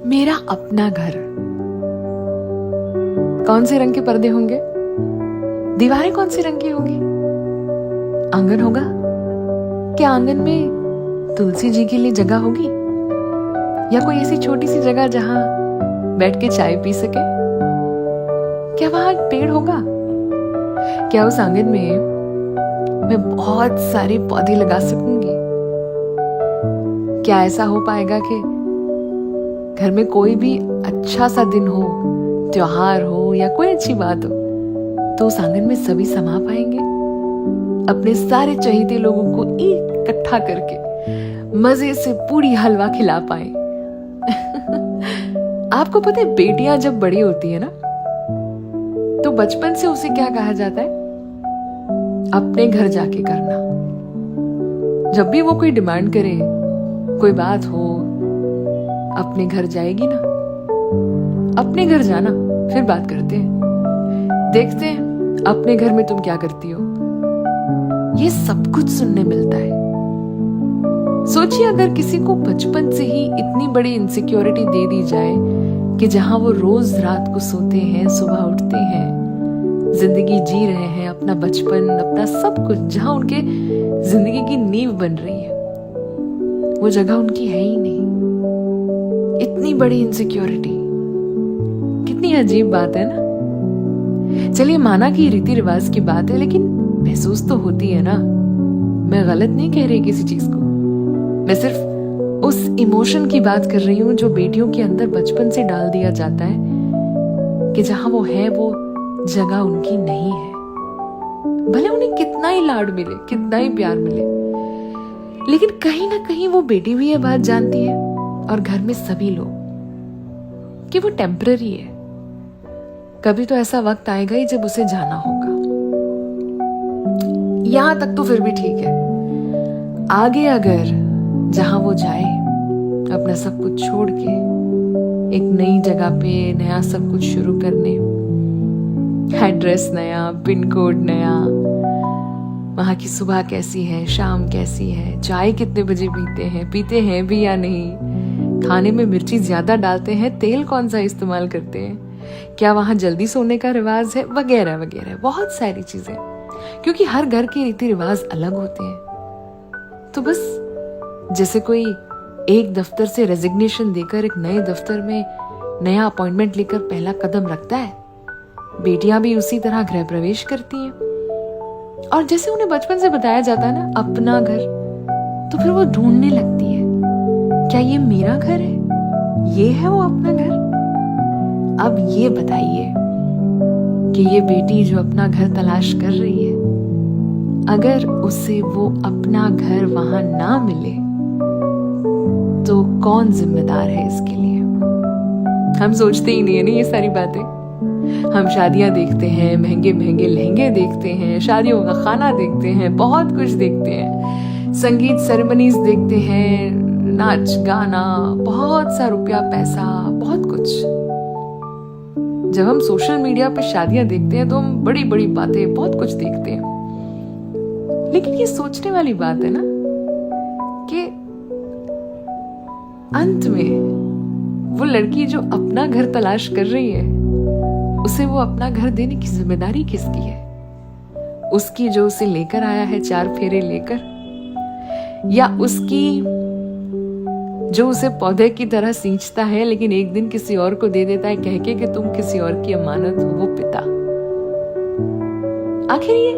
मेरा अपना घर। कौन से रंग के पर्दे होंगे? दीवारें कौन से रंग की होंगी? आंगन होगा? क्या आंगन में तुलसी जी के लिए जगह होगी? या कोई ऐसी छोटी सी जगह जहां बैठ के चाय पी सके? क्या वहां एक पेड़ होगा? क्या उस आंगन में मैं बहुत सारे पौधे लगा सकूंगी? क्या ऐसा हो पाएगा कि घर में कोई भी अच्छा सा दिन हो, त्योहार हो या कोई अच्छी बात हो, तो उस आंगन में सभी समा पाएंगे, अपने सारे चहेते लोगों को इकट्ठा करके मजे से पूरी हलवा खिला पाए। आपको पता है, बेटियां जब बड़ी होती है ना, तो बचपन से उसे क्या कहा जाता है? अपने घर जाके करना। जब भी वो कोई डिमांड करे, कोई बात हो, अपने घर जाएगी ना, अपने घर जाना, फिर बात करते हैं, देखते हैं अपने घर में तुम क्या करती हो। ये सब कुछ सुनने मिलता है। सोचिए, अगर किसी को बचपन से ही इतनी बड़ी इनसिक्योरिटी दे दी जाए कि जहां वो रोज रात को सोते हैं, सुबह उठते हैं, जिंदगी जी रहे हैं, अपना बचपन, अपना सब कुछ, जहां उनके जिंदगी की नींव बन रही है, वो जगह उनकी है ही नहीं। इतनी बड़ी इनसिक्योरिटी, कितनी अजीब बात है ना। चलिए, माना कि रीति रिवाज की बात है, लेकिन महसूस तो होती है ना। मैं गलत नहीं कह रही किसी चीज को, मैं सिर्फ उस इमोशन की बात कर रही हूं जो बेटियों के अंदर बचपन से डाल दिया जाता है कि जहां वो है, वो जगह उनकी नहीं है। भले उन्हें कितना ही लाड मिले, कितना ही प्यार मिले, लेकिन कहीं ना कहीं वो बेटी भी ये बात जानती है, और घर में सभी लोग, कि वो टेम्पररी है। कभी तो ऐसा वक्त आएगा ही जब उसे जाना होगा। यहां तक तो फिर भी ठीक है। आगे अगर जहां वो जाए, अपना सब कुछ छोड़ के एक नई जगह पे नया सब कुछ शुरू करने, एड्रेस नया, पिन कोड नया, वहां की सुबह कैसी है, शाम कैसी है, चाय कितने बजे पीते हैं भी या नहीं, खाने में मिर्ची ज्यादा डालते हैं, तेल कौन सा इस्तेमाल करते हैं, क्या वहां जल्दी सोने का रिवाज है, वगैरह वगैरह, बहुत सारी चीजें। क्योंकि हर घर के रीति रिवाज अलग होते हैं। तो बस जैसे कोई एक दफ्तर से रेजिग्नेशन देकर एक नए दफ्तर में नया अपॉइंटमेंट लेकर पहला कदम रखता है, बेटियां भी उसी तरह गृह प्रवेश करती हैं। और जैसे उन्हें बचपन से बताया जाता है ना, अपना घर, तो फिर वो ढूंढने लगती है, क्या ये मेरा घर है? ये है वो अपना घर? अब ये बताइए कि ये बेटी जो अपना घर तलाश कर रही है, अगर उसे वो अपना घर वहां ना मिले, तो कौन जिम्मेदार है इसके लिए? हम सोचते ही नहीं है ना ये सारी बातें। हम शादियां देखते हैं, महंगे महंगे लहंगे देखते हैं, शादियों का खाना देखते हैं, बहुत कुछ देखते हैं, संगीत सेरेमनीज देखते हैं, नाच गाना, बहुत सा रुपया पैसा, बहुत कुछ। जब हम सोशल मीडिया पे शादियां देखते हैं तो हम बड़ी बड़ी बातें, बहुत कुछ देखते हैं। लेकिन ये सोचने वाली बात है ना कि अंत में वो लड़की जो अपना घर तलाश कर रही है, उसे वो अपना घर देने की जिम्मेदारी किसकी है? उसकी जो उसे लेकर आया है 4 फेरे लेकर, या उसकी जो उसे पौधे की तरह सींचता है लेकिन एक दिन किसी और को दे देता है कह के कि तुम किसी और की अमानत हो, वो पिता? आखिर ये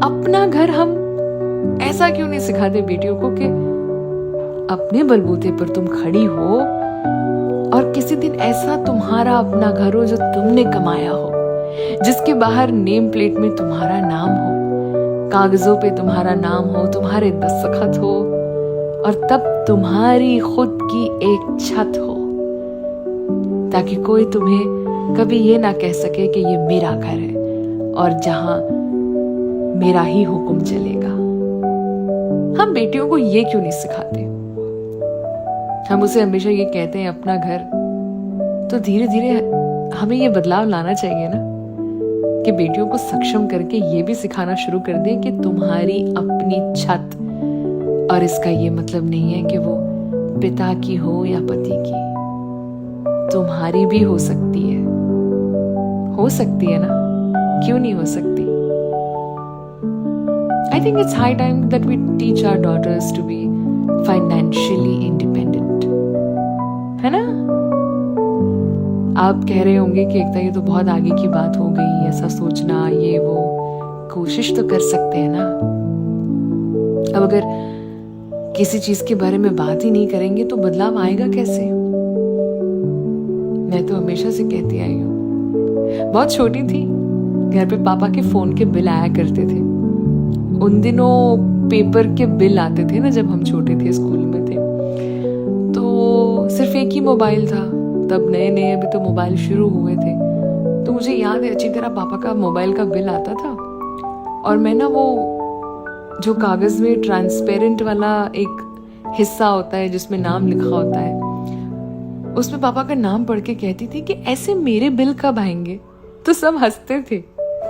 अपना घर हम ऐसा क्यों नहीं सिखाते बेटियों को कि अपने बलबूते पर तुम खड़ी हो, और किसी दिन ऐसा तुम्हारा अपना घर हो जो तुमने कमाया हो, जिसके बाहर नेम प्लेट में तुम्हारा नाम हो, कागजों पे तुम्हारा नाम हो, तुम्हारे दस्तखत हो, और तब तुम्हारी खुद की एक छत हो, ताकि कोई तुम्हें कभी ये ना कह सके कि ये मेरा घर है और जहां मेरा ही हुक्म चलेगा। हम बेटियों को ये क्यों नहीं सिखाते? हम उसे हमेशा ये कहते हैं अपना घर, तो धीरे धीरे हमें ये बदलाव लाना चाहिए ना, कि बेटियों को सक्षम करके ये भी सिखाना शुरू कर दें कि तुम्हारी अपनी छत, और इसका ये मतलब नहीं है कि वो पिता की हो या पति की, तुम्हारी भी हो सकती है ना, क्यों नहीं हो सकती? I think it's high time that we teach our daughters to be financially independent, है ना? आप कह रहे होंगे कि एकता ये तो बहुत आगे की बात हो गई, ऐसा सोचना ये वो। कोशिश तो कर सकते हैं ना। अब अगर किसी चीज के बारे में बात ही नहीं करेंगे तो बदलाव आएगा कैसे? मैं तो हमेशा से कहती आई हूँ। बहुत छोटी थी, घर पे पापा के फोन के बिल आया करते थे। उन दिनों पेपर के बिल आते थे ना, जब हम छोटे थे, स्कूल में थे, तो सिर्फ एक ही मोबाइल था। तब नए नए अभी तो मोबाइल शुरू हुए थे। तो मुझे याद है अच्छी तरह पापा का मोबाइल का बिल आता था, और मैं ना वो जो कागज में ट्रांसपेरेंट वाला एक हिस्सा होता है जिसमें नाम लिखा होता है, उसमें पापा का नाम पढ़ के कहती थी कि ऐसे मेरे बिल कब आएंगे। तो सब हंसते थे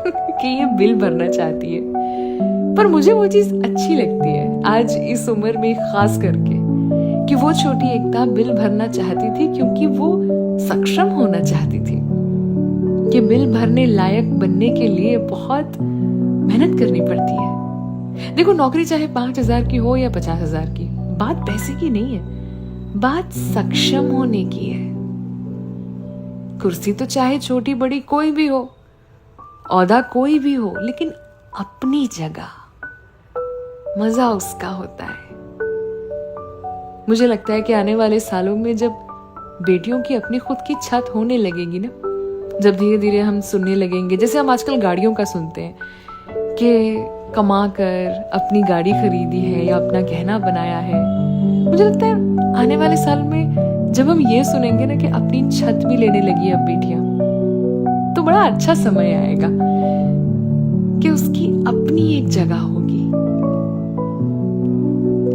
कि ये बिल भरना चाहती है, पर मुझे वो चीज अच्छी लगती है आज इस उम्र में खास करके, कि वो छोटी एकता बिल भरना चाहती थी क्योंकि वो सक्षम होना चाहती थी। कि बिल भरने लायक बनने के लिए बहुत मेहनत करनी पड़ती है। देखो, नौकरी चाहे 5,000 की हो या 50,000 की, बात पैसे की नहीं है, बात सक्षम होने की है। कुर्सी तो चाहे छोटी बड़ी कोई भी हो, औहदा कोई भी हो, लेकिन अपनी जगह, मजा उसका होता है। मुझे लगता है कि आने वाले सालों में जब बेटियों की अपनी खुद की छत होने लगेगी ना, जब धीरे धीरे हम सुनने लगेंगे, जैसे हम आजकल गाड़ियों का सुनते हैं कि कमा कर अपनी गाड़ी खरीदी है या अपना गहना बनाया है, मुझे लगता है आने वाले साल में जब हम ये सुनेंगे ना कि अपनी छत भी लेने लगी अब बेटियां, तो बड़ा अच्छा समय आएगा कि उसकी अपनी एक जगह होगी।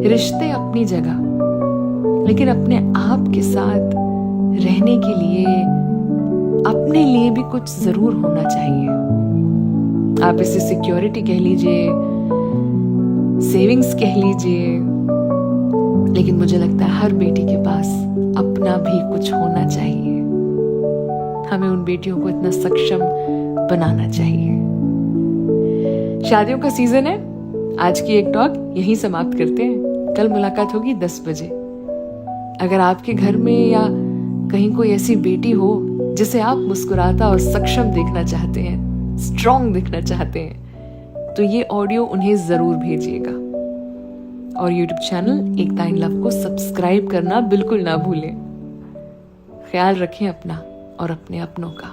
रिश्ते अपनी जगह, लेकिन अपने आप के साथ रहने के लिए अपने लिए भी कुछ जरूर होना चाहिए। आप इसे सिक्योरिटी कह लीजिए, सेविंग्स कह लीजिए, लेकिन मुझे लगता है हर बेटी के पास अपना भी कुछ होना चाहिए। हमें उन बेटियों को इतना सक्षम बनाना चाहिए। शादियों का सीजन है। आज की एक टॉक यहीं समाप्त करते हैं। कल मुलाकात होगी 10 बजे। अगर आपके घर में या कहीं कोई ऐसी बेटी हो जिसे आप मुस्कुराता और सक्षम देखना चाहते हैं, स्ट्रॉन्ग देखना चाहते हैं, तो ये ऑडियो उन्हें जरूर भेजिएगा। और YouTube channel Ekta in love को सब्सक्राइब करना बिल्कुल ना भूलें। ख्याल रखें अपना और अपने अपनों का।